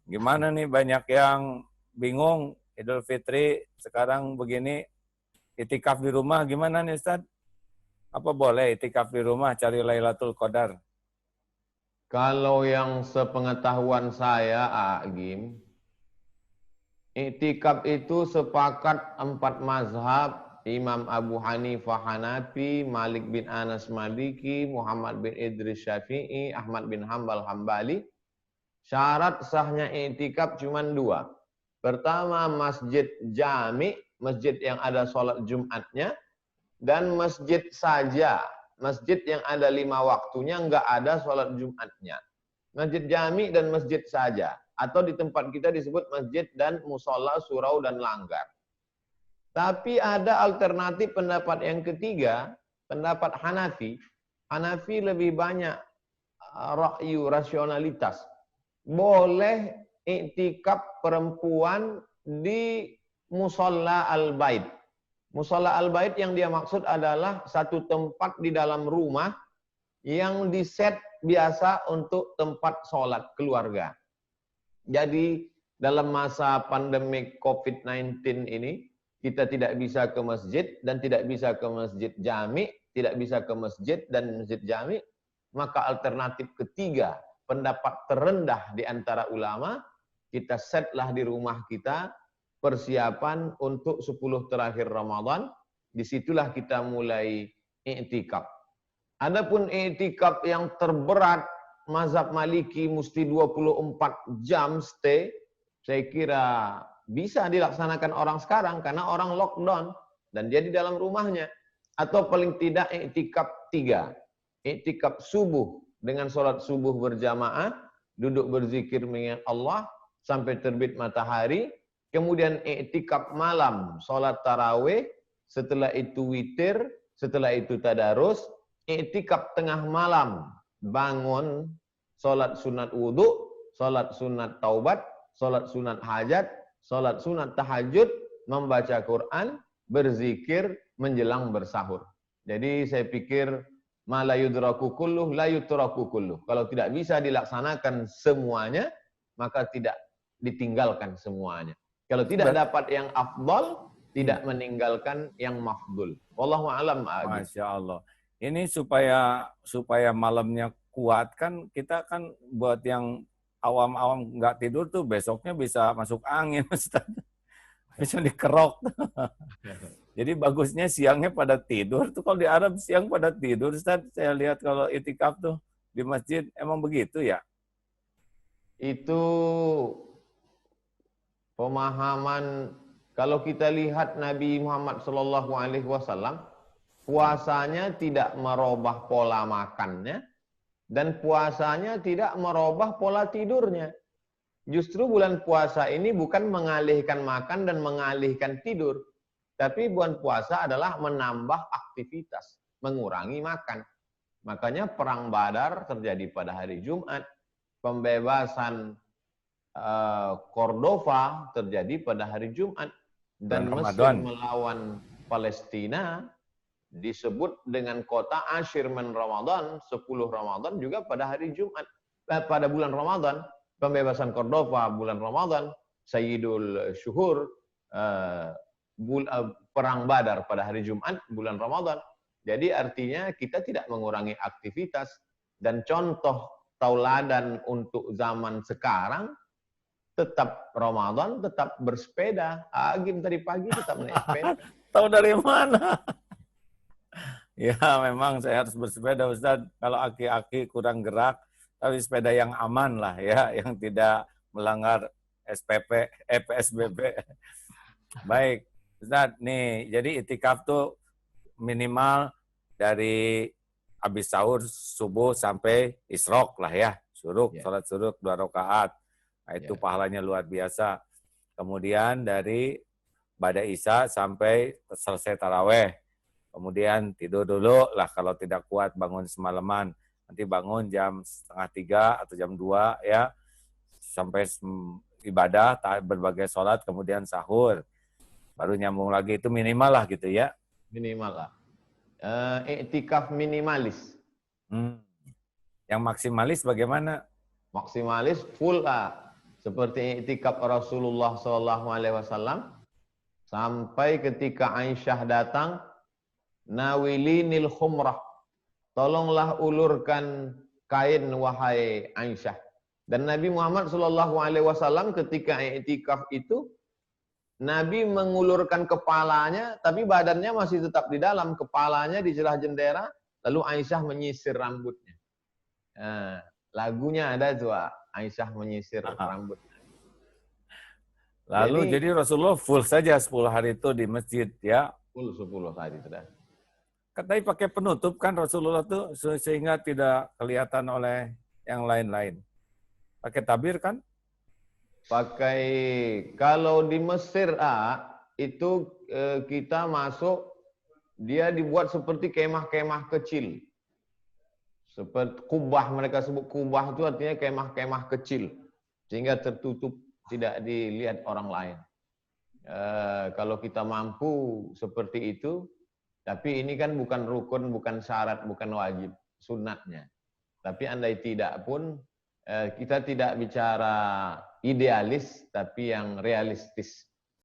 Gimana nih, banyak yang bingung Idul Fitri sekarang begini, itikaf di rumah gimana nih Ustaz? Apa boleh itikaf di rumah cari Lailatul Qadar? Kalau yang sepengetahuan saya, Agim, iktikaf itu sepakat 4 mazhab, Imam Abu Hanifah Hanafi, Malik bin Anas Maliki, Muhammad bin Idris Syafi'i, Ahmad bin Hambal Hambali. Syarat sahnya iktikaf cuma 2. Pertama, masjid jami, masjid yang ada sholat Jumatnya, dan masjid saja, masjid yang ada 5 waktunya, nggak ada sholat Jumatnya. Masjid jami dan masjid saja. Atau di tempat kita disebut masjid dan musola, surau, dan langgar. Tapi ada alternatif pendapat yang ketiga, pendapat Hanafi. Hanafi lebih banyak ra'yu, rasionalitas. Boleh iktikaf perempuan di musola al-bait. Musola al-bait yang dia maksud adalah satu tempat di dalam rumah yang diset biasa untuk tempat sholat keluarga. Jadi dalam masa pandemi COVID-19 ini, kita tidak bisa ke masjid dan tidak bisa ke masjid jami, tidak bisa ke masjid dan masjid jami, maka alternatif ketiga, pendapat terendah di antara ulama, kita setlah di rumah kita persiapan untuk 10 terakhir Ramadan, disitulah kita mulai i'tikaf. Adapun i'tikaf yang terberat, mazhab Maliki mesti 24 jam stay, saya kira bisa dilaksanakan orang sekarang karena orang lockdown dan dia di dalam rumahnya. Atau paling tidak i'tikaf 3. I'tikaf subuh dengan sholat subuh berjamaah, duduk berzikir mengingat Allah sampai terbit matahari. Kemudian i'tikaf malam, sholat tarawih, setelah itu witir, setelah itu tadarus. I'tikaf tengah malam, bangun, sholat sunat wudhu, sholat sunat taubat, sholat sunat hajat, sholat sunat tahajud, membaca Quran, berzikir, menjelang bersahur. Jadi saya pikir, ma la yudraku kulluh, la yutraku kulluh. Kalau tidak bisa dilaksanakan semuanya, maka tidak ditinggalkan semuanya. Kalau tidak dapat yang afdal, tidak meninggalkan yang mafdul. Wallahu a'lam. Masya Allah. Ini supaya malamnya kuat kan, kita kan buat yang awam-awam nggak tidur tuh besoknya bisa masuk angin, Ustaz. Bisa dikerok. Jadi bagusnya siangnya pada tidur tuh, kalau di Arab siang pada tidur, Ustaz. Saya lihat kalau itikaf tuh di masjid emang begitu ya. Itu pemahaman, kalau kita lihat Nabi Muhammad SAW, puasanya tidak merubah pola makannya, dan puasanya tidak merubah pola tidurnya. Justru bulan puasa ini bukan mengalihkan makan dan mengalihkan tidur, tapi bulan puasa adalah menambah aktivitas, mengurangi makan. Makanya perang Badar terjadi pada hari Jumat, pembebasan Cordova terjadi pada hari Jumat, dan Mesir melawan Palestina disebut dengan kota Ashir min Ramadan, 10 Ramadan juga pada hari Jumat, pada bulan Ramadan. Pembebasan Cordova bulan Ramadan, Sayyidul Syuhur, perang Badar pada hari Jumat bulan Ramadan. Jadi artinya kita tidak mengurangi aktivitas, dan contoh tauladan untuk zaman sekarang, tetap Ramadan, tetap bersepeda. Agim tadi pagi tetap naik sepeda. Tahu dari mana? Ya memang saya harus bersepeda, Ustaz. Kalau aki-aki kurang gerak, tapi sepeda yang aman lah ya, yang tidak melanggar SPP, PSBB. Baik, Ustaz. Nih, jadi itikaf tuh minimal dari habis sahur subuh sampai isrok lah ya, suruk, sholat suruk 2 rakaat. Nah, itu pahalanya luar biasa. Kemudian dari Ba'da Isya sampai selesai taraweh. Kemudian tidur dulu lah, kalau tidak kuat bangun semalaman. Nanti bangun jam 2:30 atau jam 2 ya. Sampai ibadah, berbagai sholat, kemudian sahur. Baru nyambung lagi, itu minimal lah gitu ya. Minimal lah. Iktikaf minimalis. Yang maksimalis bagaimana? Maksimalis full lah. seperti i'tikaf Rasulullah SAW, sampai ketika Aisyah datang, nawilinil khumrah, tolonglah ulurkan kain wahai Aisyah. Dan Nabi Muhammad SAW ketika i'tikaf itu, Nabi mengulurkan kepalanya, tapi badannya masih tetap di dalam, kepalanya di celah jendela, lalu Aisyah menyisir rambutnya. Nah, lagunya ada tuh, Aisyah menyisir rambutnya. Lalu jadi Rasulullah full saja 10 hari itu di masjid ya. Full 10 hari sudah. Katanya pakai penutup kan Rasulullah tuh sehingga tidak kelihatan oleh yang lain-lain. Pakai tabir kan? Pakai, kalau di Mesir itu kita masuk, dia dibuat seperti kemah-kemah kecil. Seperti kubah, mereka sebut kubah itu artinya kemah-kemah kecil. Sehingga tertutup, tidak dilihat orang lain. Kalau kita mampu seperti itu, tapi ini kan bukan rukun, bukan syarat, bukan wajib, sunatnya. Tapi andai tidak pun, kita tidak bicara idealis, tapi yang realistis.